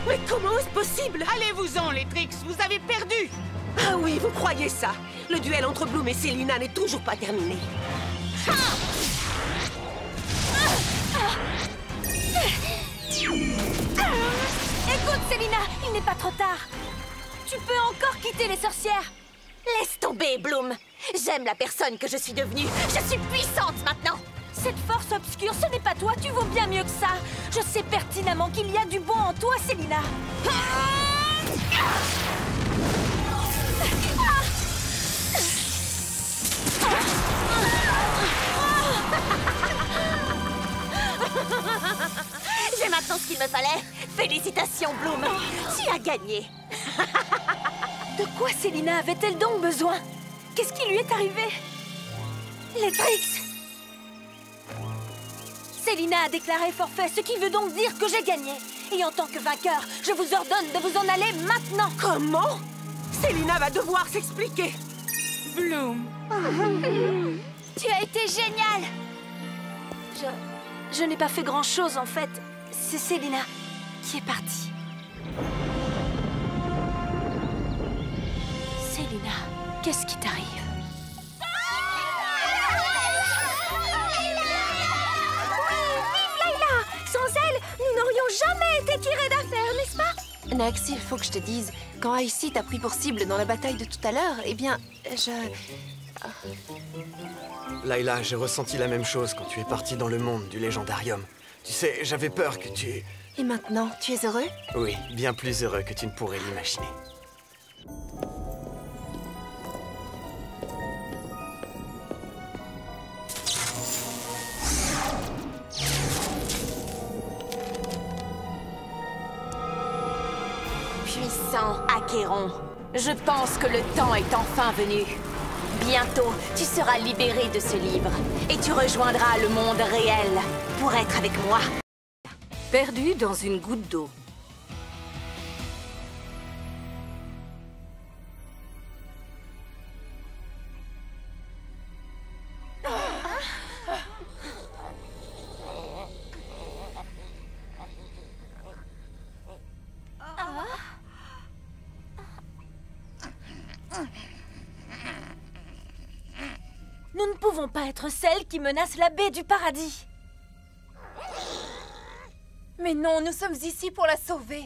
Speaker 7: Mais comment est-ce possible?
Speaker 14: Allez-vous-en, les Trix, vous avez perdu!
Speaker 7: Ah oui, vous croyez ça? Le duel entre Bloom et Selina n'est toujours pas terminé.
Speaker 1: Écoute, Selina, il n'est pas trop tard. Tu peux encore quitter les sorcières.
Speaker 16: Laisse tomber, Bloom. J'aime la personne que je suis devenue. Je suis puissante maintenant.
Speaker 1: Cette force obscure, ce n'est pas toi, tu vaux bien mieux que ça. Je sais pertinemment qu'il y a du bon en toi, Selina.
Speaker 16: J'ai maintenant ce qu'il me fallait. Félicitations, Bloom. Tu as gagné.
Speaker 1: De quoi Selina avait-elle donc besoin? Qu'est-ce qui lui est arrivé? Les Trix! Célina a déclaré forfait, ce qui veut donc dire que j'ai gagné. Et en tant que vainqueur, je vous ordonne de vous en aller maintenant.
Speaker 7: Comment? Célina va devoir s'expliquer.
Speaker 14: Bloom.
Speaker 1: Tu as été génial. Je n'ai pas fait grand-chose en fait. C'est Célina qui est partie. Célina, qu'est-ce qui t'arrive?
Speaker 5: Sans elle, nous n'aurions jamais été tirés d'affaire, n'est-ce pas? Nax, il faut que je te dise, quand Icy t'a pris pour cible dans la bataille de tout à l'heure, eh bien,
Speaker 17: Layla, j'ai ressenti la même chose quand tu es partie dans le monde du légendarium. Tu sais, j'avais peur que tu...
Speaker 5: Et maintenant, tu es heureux?
Speaker 17: Oui, bien plus heureux que tu ne pourrais l'imaginer.
Speaker 16: Puissant Acheron, je pense que le temps est enfin venu. Bientôt, tu seras libéré de ce livre et tu rejoindras le monde réel pour être avec moi.
Speaker 9: Perdu dans une goutte d'eau.
Speaker 1: Nous ne pouvons pas être celles qui menacent la baie du paradis.
Speaker 5: Mais non, nous sommes ici pour la sauver.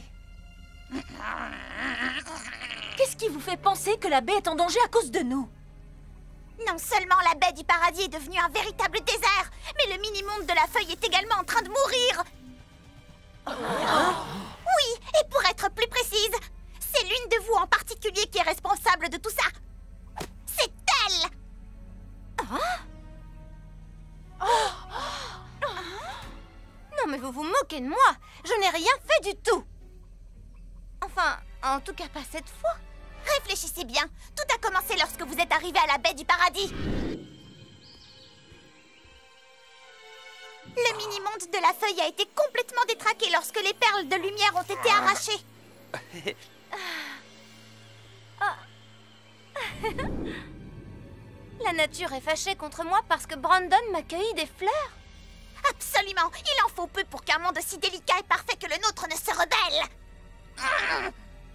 Speaker 1: Qu'est-ce qui vous fait penser que la baie est en danger à cause de nous?
Speaker 18: Non seulement la baie du paradis est devenue un véritable désert, mais le mini-monde de la feuille est également en train de mourir. Oui, et pour être plus précise, c'est l'une de vous en particulier qui est responsable de tout ça. C'est elle!
Speaker 1: Non mais vous vous moquez de moi. Je n'ai rien fait du tout. Enfin, en tout cas pas cette fois.
Speaker 18: Réfléchissez bien, tout a commencé lorsque vous êtes arrivé à la baie du paradis. Le mini-monde de la feuille a été complètement détraqué lorsque les perles de lumière ont été arrachées.
Speaker 1: La nature est fâchée contre moi parce que Brandon m'a cueilli des fleurs.
Speaker 18: Absolument, il en faut peu pour qu'un monde aussi délicat et parfait que le nôtre ne se rebelle.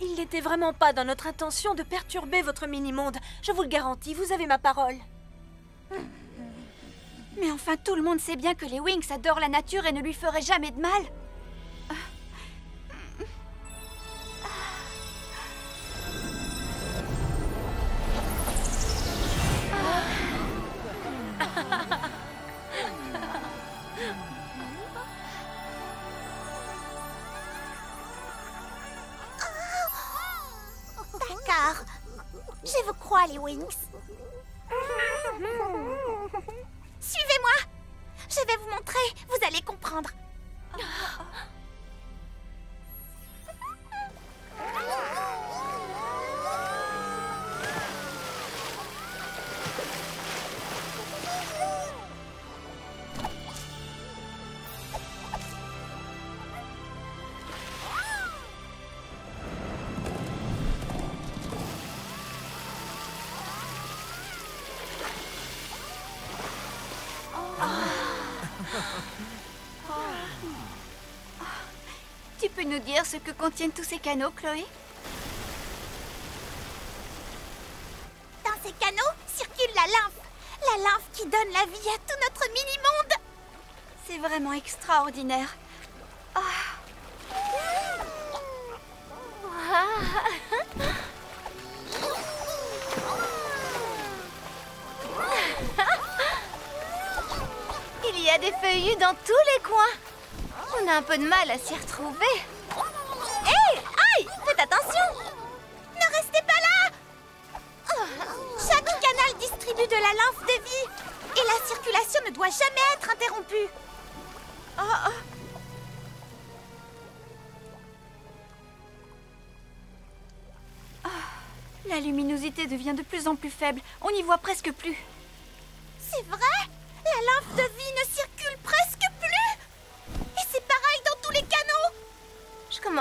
Speaker 1: Il n'était vraiment pas dans notre intention de perturber votre mini-monde. Je vous le garantis, vous avez ma parole. Mais enfin, tout le monde sait bien que les Winx adorent la nature et ne lui feraient jamais de mal.
Speaker 18: D'accord. Je vous crois, les Winx. Suivez-moi. Je vais vous montrer. Vous allez comprendre.
Speaker 1: Tu peux nous dire ce que contiennent tous ces canaux, Chloé?
Speaker 18: Dans ces canaux circule la lymphe. La lymphe qui donne la vie à tout notre mini-monde.
Speaker 1: C'est vraiment extraordinaire. Il y a des feuillus dans tous les coins. On a un peu de mal à s'y retrouver. Hé! Aïe! Faites attention!
Speaker 18: Ne restez pas là! Chaque canal distribue de la lymphe de vie. Et la circulation ne doit jamais être interrompue.
Speaker 1: La luminosité devient de plus en plus faible. On n'y voit presque plus.
Speaker 18: C'est vrai? La lymphe de vie ne circule presque plus?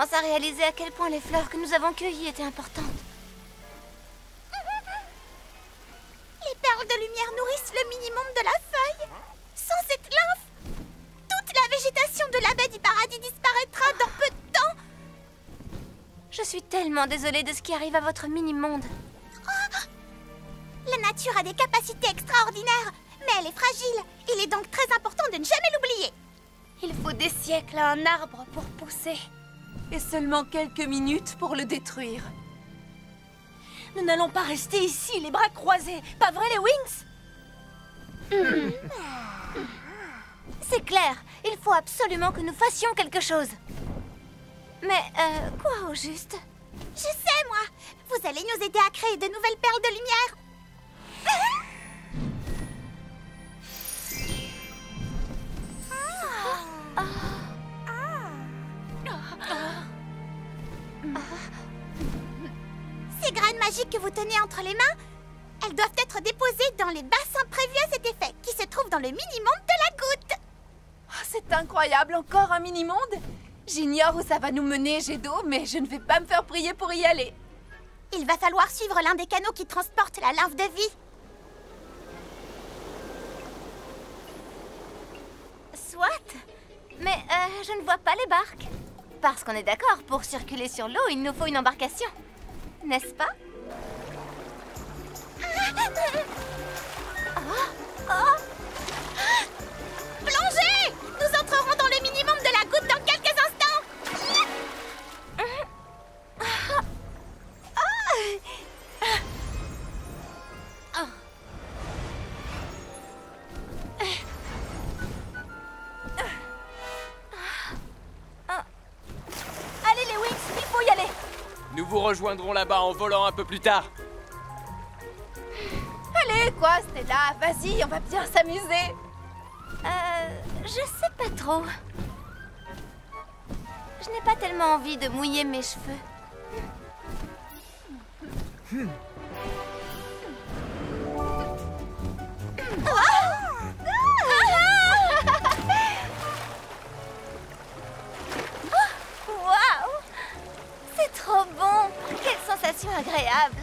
Speaker 18: commence à réaliser à quel point les fleurs que nous avons cueillies étaient importantes. Les perles de lumière nourrissent le mini-monde de la feuille. Sans cette lymphe, toute la végétation de la baie du paradis disparaîtra dans peu de temps. Je suis tellement désolée de ce qui arrive à votre mini-monde. La nature a des capacités extraordinaires, mais elle est fragile. Il est donc très important de ne jamais l'oublier. Il faut des siècles à un arbre pour pousser.
Speaker 5: Et seulement quelques minutes pour le détruire.
Speaker 1: Nous n'allons pas rester ici, les bras croisés. Pas vrai, les Wings?
Speaker 18: C'est clair, il faut absolument que nous fassions quelque chose. Mais, quoi au juste? Je sais, moi. Vous allez nous aider à créer de nouvelles perles de lumière. Ces graines magiques que vous tenez entre les mains, elles doivent être déposées dans les bassins prévus à cet effet, qui se trouvent dans le mini-monde de la goutte.
Speaker 5: Oh, c'est incroyable, encore un mini-monde? J'ignore où ça va nous mener, jet d'eau, mais je ne vais pas me faire prier pour y aller.
Speaker 18: Il va falloir suivre l'un des canaux qui transporte la lymphe de vie. Soit. Mais je ne vois pas les barques. Parce qu'on est d'accord, pour circuler sur l'eau, il nous faut une embarcation. N'est-ce pas? Plongez! Nous entrerons dans le mini-monde de la goutte dans quelques instants.
Speaker 1: Allez, les Wings, il faut y aller.
Speaker 6: Nous vous rejoindrons là-bas en volant un peu plus tard.
Speaker 5: Allez, quoi, Stella? Vas-y, on va bien s'amuser.
Speaker 18: Je sais pas trop. Je n'ai pas tellement envie de mouiller mes cheveux. Waouh! C'est trop bon! Quelle sensation agréable!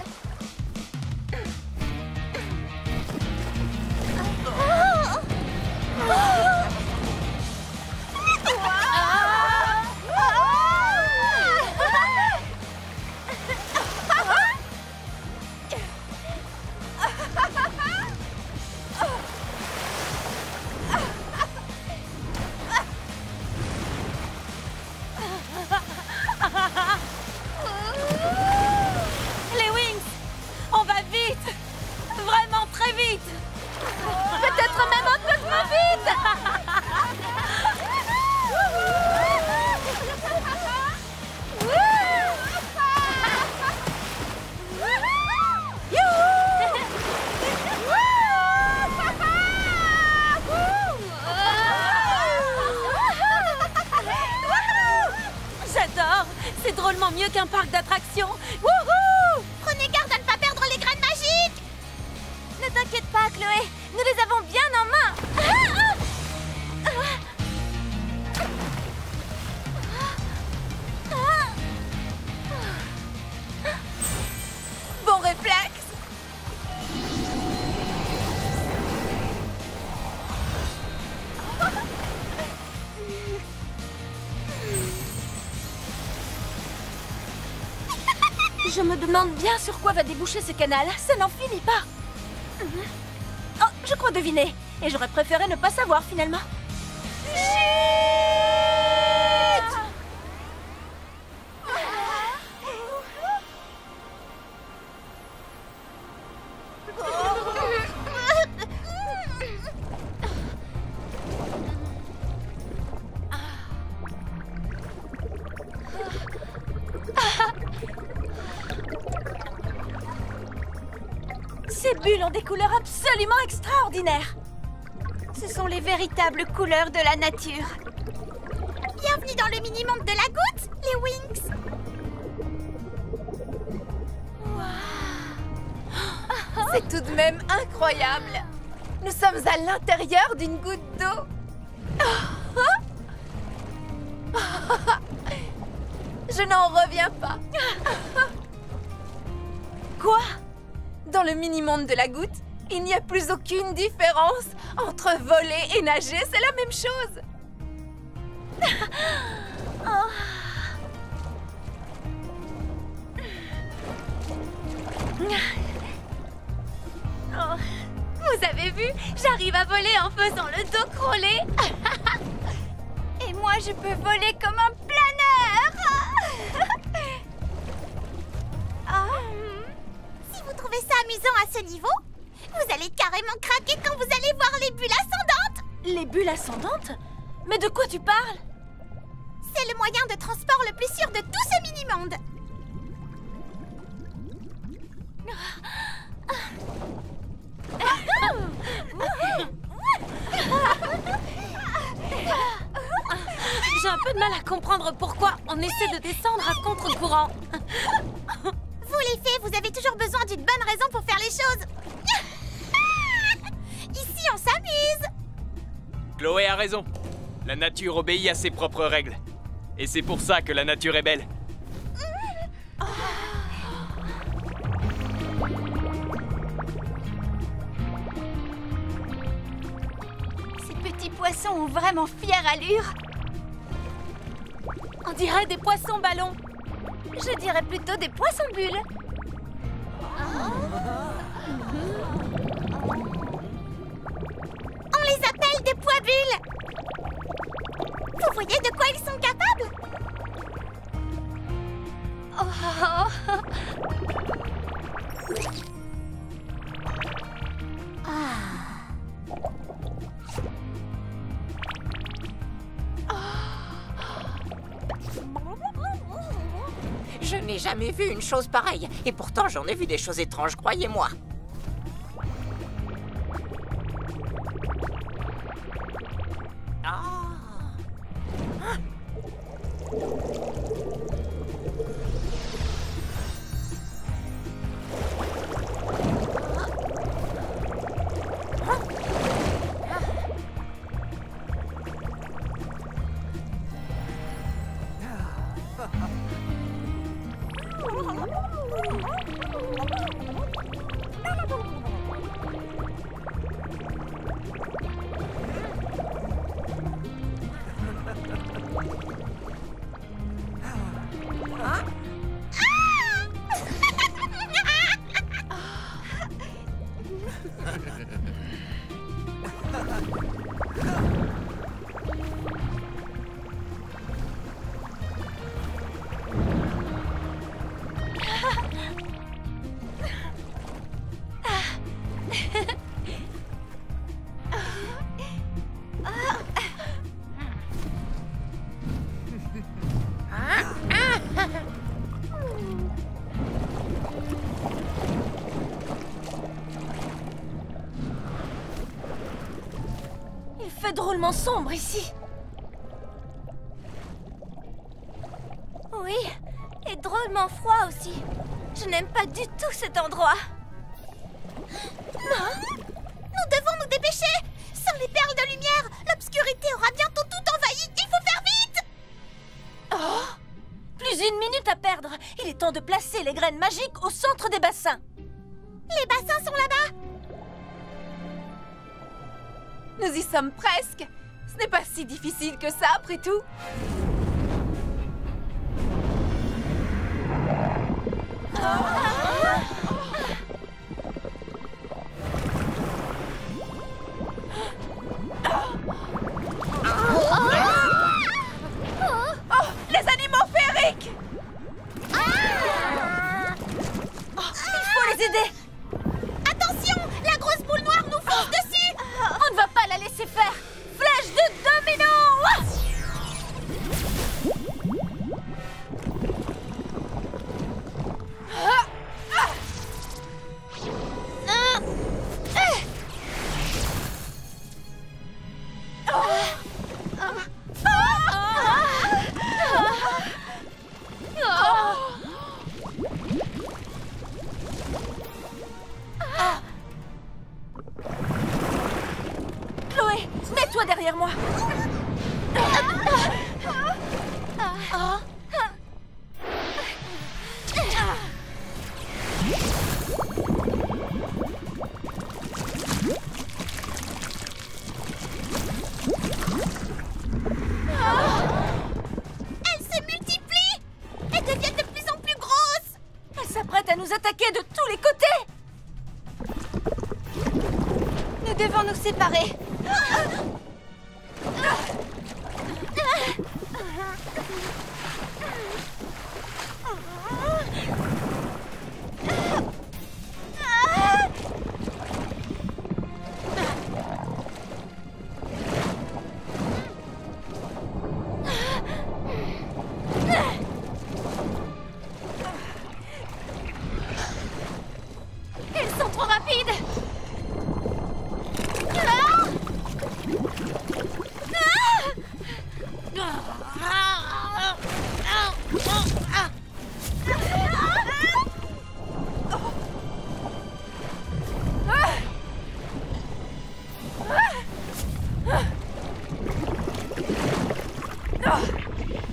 Speaker 1: Les Wings, on va vite. Vraiment très vite. Peut-être même un peu trop vite. J'adore. C'est drôlement mieux qu'un parc d'attractions. Wouhou!
Speaker 18: Prenez garde à ne pas perdre les graines magiques! Ne t'inquiète pas, Chloé. Nous les avons bien en main.
Speaker 5: Bon réflexe.
Speaker 1: Je me demande bien sur quoi va déboucher ce canal. Ça n'en finit pas. Oh, je crois deviner. Et j'aurais préféré ne pas savoir finalement. Ces bulles ont des couleurs absolument extraordinaires.
Speaker 18: Ce sont les véritables couleurs de la nature. Bienvenue dans le mini-monde de la goutte, les Wings.
Speaker 5: C'est tout de même incroyable. Nous sommes à l'intérieur d'une goutte d'eau. Je n'en reviens pas. Quoi? Dans le mini-monde de la goutte, il n'y a plus aucune différence entre voler et nager, c'est la même chose.
Speaker 1: Vous avez vu? J'arrive à voler en faisant le dos crawlé. Et moi, je peux voler comme un planeur.
Speaker 18: Si vous trouvez ça amusant à ce niveau, vous allez carrément craquer quand vous allez voir les bulles ascendantes.
Speaker 1: Les bulles ascendantes? Mais de quoi tu parles?
Speaker 18: C'est le moyen de transport le plus sûr de tout ce mini-monde.
Speaker 1: J'ai un peu de mal à comprendre pourquoi on essaie de descendre à contre-courant.
Speaker 18: Vous les fées, vous avez toujours besoin d'une bonne raison pour faire les choses. Ici, on s'amuse.
Speaker 6: Chloé a raison. La nature obéit à ses propres règles. Et c'est pour ça que la nature est belle.
Speaker 1: Ces petits poissons ont vraiment fière allure. On dirait des poissons ballons. Je dirais plutôt des poissons bulles.
Speaker 18: On les appelle des pois bulles. Vous voyez de quoi ils sont capables?
Speaker 16: Je n'ai jamais vu une chose pareille. Et pourtant, j'en ai vu des choses étranges, croyez-moi.
Speaker 1: Il fait drôlement sombre ici. Oui, et drôlement froid aussi. Je n'aime pas du tout cet endroit.
Speaker 18: Nous devons nous dépêcher. Sans les perles de lumière, l'obscurité aura bientôt tout envahi. Il faut faire vite.
Speaker 1: Plus d'une minute à perdre. Il est temps de placer les graines magiques au centre des bassins.
Speaker 18: Les bassins sont là-bas.
Speaker 5: Nous y sommes presque. Ce n'est pas si difficile que ça, après tout. Oh, les animaux féeriques!
Speaker 1: Il faut les aider.
Speaker 18: Attention, la grosse boule noire nous fonce dessus.
Speaker 1: On ne va pas la laisser faire. Flèche de domino. Chloé, mets-toi derrière moi. séparer. Ils sont trop rapides.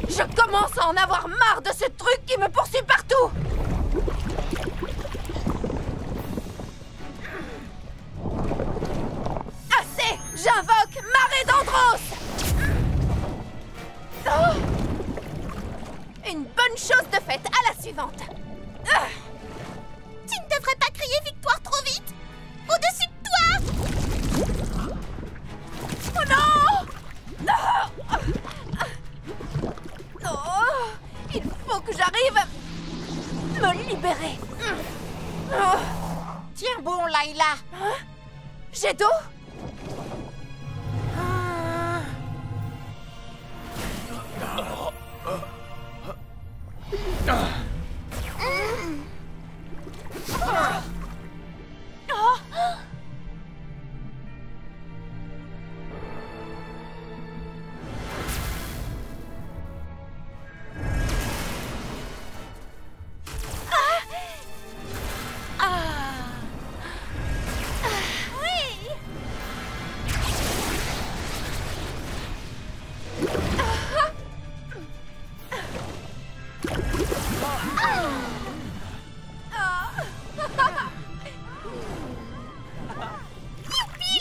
Speaker 5: Je commence à en avoir marre de ce truc qui me poursuit partout. Assez! J'invoque Marée d'Andros! Oh. Une bonne chose de faite, à la suivante.
Speaker 18: Tu ne devrais pas crier victoire trop vite. Au-dessus de toi.
Speaker 5: Oh non! Oh, il faut que j'arrive à me libérer.
Speaker 9: Tiens bon, Layla.
Speaker 5: Jet d'eau?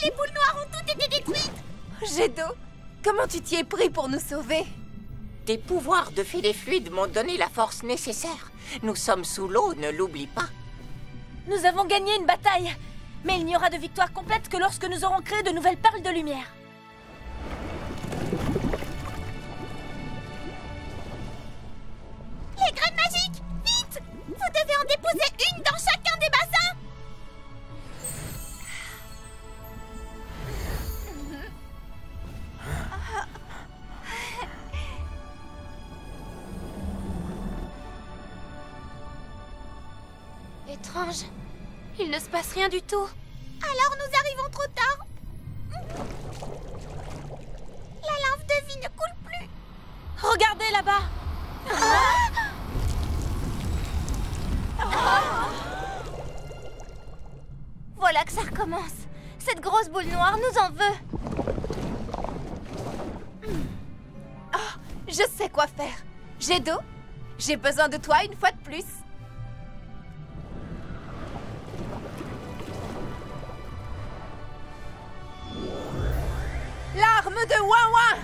Speaker 18: Les boules noires ont toutes été détruites.
Speaker 5: Jet d'eau, comment tu t'y es pris pour nous sauver?
Speaker 9: Tes pouvoirs de filet fluide m'ont donné la force nécessaire. Nous sommes sous l'eau, ne l'oublie pas.
Speaker 1: Nous avons gagné une bataille. Mais il n'y aura de victoire complète que lorsque nous aurons créé de nouvelles perles de lumière.
Speaker 18: Les graines magiques, vite! Vous devez en déposer une dans chacun des bassins.
Speaker 1: Étrange. Il ne se passe rien du tout.
Speaker 18: Alors nous arrivons trop tard. La lave de vie ne coule plus.
Speaker 1: Regardez là-bas. Voilà que ça recommence. Cette grosse boule noire nous en veut.
Speaker 5: Oh, je sais quoi faire. Jet d'eau, j'ai besoin de toi une fois de plus. L'arme de Ouin-Ouin!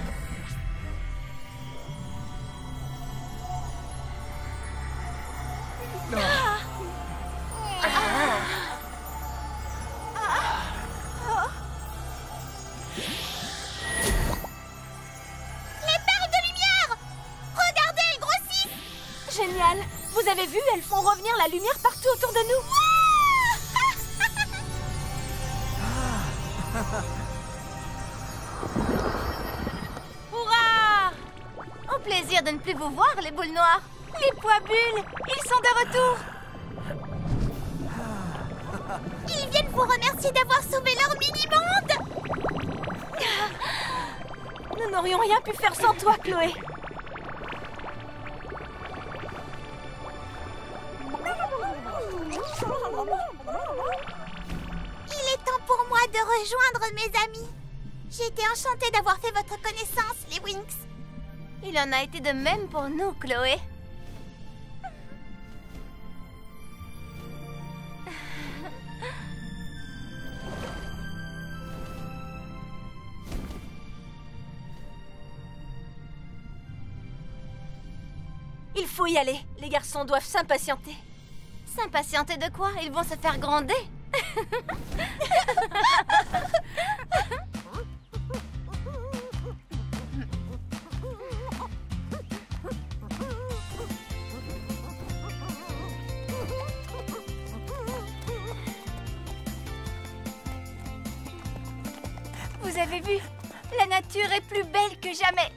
Speaker 18: Les perles de lumière! Regardez, elles grossissent!
Speaker 1: Génial. Vous avez vu, elles font revenir la lumière partout autour de nous. Hurrah! Au plaisir de ne plus vous voir, les boules noires. Les pois bulles, ils sont de retour.
Speaker 18: Ils viennent vous remercier d'avoir sauvé leur mini-monde.
Speaker 1: Nous n'aurions rien pu faire sans toi, Chloé.
Speaker 18: Il est temps pour moi de rejoindre mes amis. J'ai été enchantée d'avoir fait votre connaissance, les Winx.
Speaker 1: Il en a été de même pour nous, Chloé. Il faut y aller. Les garçons doivent s'impatienter. S'impatienter de quoi? Ils vont se faire gronder. Vous avez vu? La nature est plus belle que jamais.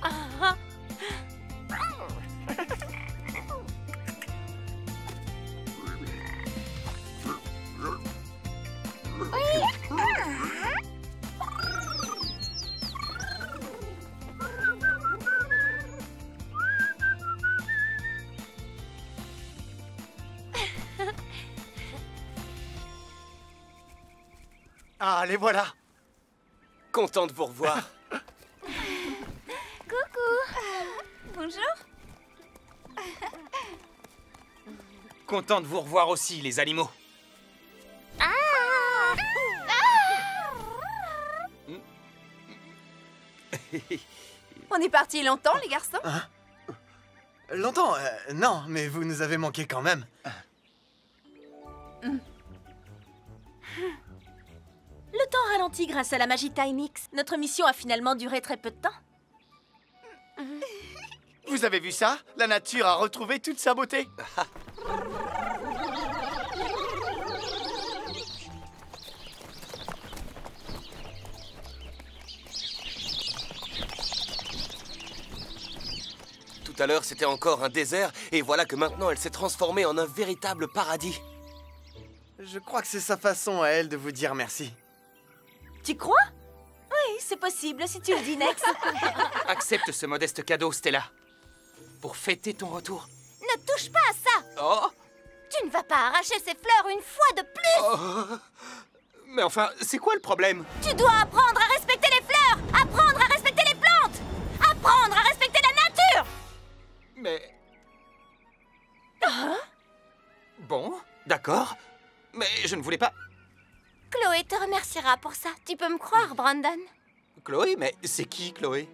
Speaker 16: Ah.
Speaker 10: Ah, les voilà.
Speaker 17: Content de vous revoir.
Speaker 1: Coucou. Bonjour.
Speaker 8: Content de vous revoir aussi, les animaux.
Speaker 5: On est parti longtemps, les garçons?
Speaker 17: Longtemps non, mais vous nous avez manqué quand même.
Speaker 1: Le temps ralentit grâce à la magie Timix. Notre mission a finalement duré très peu de temps.
Speaker 10: Vous avez vu ça? La nature a retrouvé toute sa beauté.
Speaker 19: Tout à l'heure, c'était encore un désert, et voilà que maintenant, elle s'est transformée en un véritable paradis.
Speaker 17: Je crois que c'est sa façon à elle de vous dire merci.
Speaker 1: Tu crois? Oui, c'est possible, si tu le dis, Nex.
Speaker 8: Accepte ce modeste cadeau, Stella. Pour fêter ton retour.
Speaker 18: Ne touche pas à ça!
Speaker 8: Oh!
Speaker 18: Tu ne vas pas arracher ces fleurs une fois de plus!
Speaker 8: Oh. Mais enfin, c'est quoi le problème?
Speaker 18: Tu dois apprendre à respecter les fleurs! Apprendre à respecter les plantes! Apprendre à respecter la nature!
Speaker 8: Mais... Bon, d'accord. Mais je ne voulais pas...
Speaker 18: Chloé te remerciera pour ça. Tu peux me croire, Brandon?
Speaker 8: Chloé? Mais c'est qui, Chloé?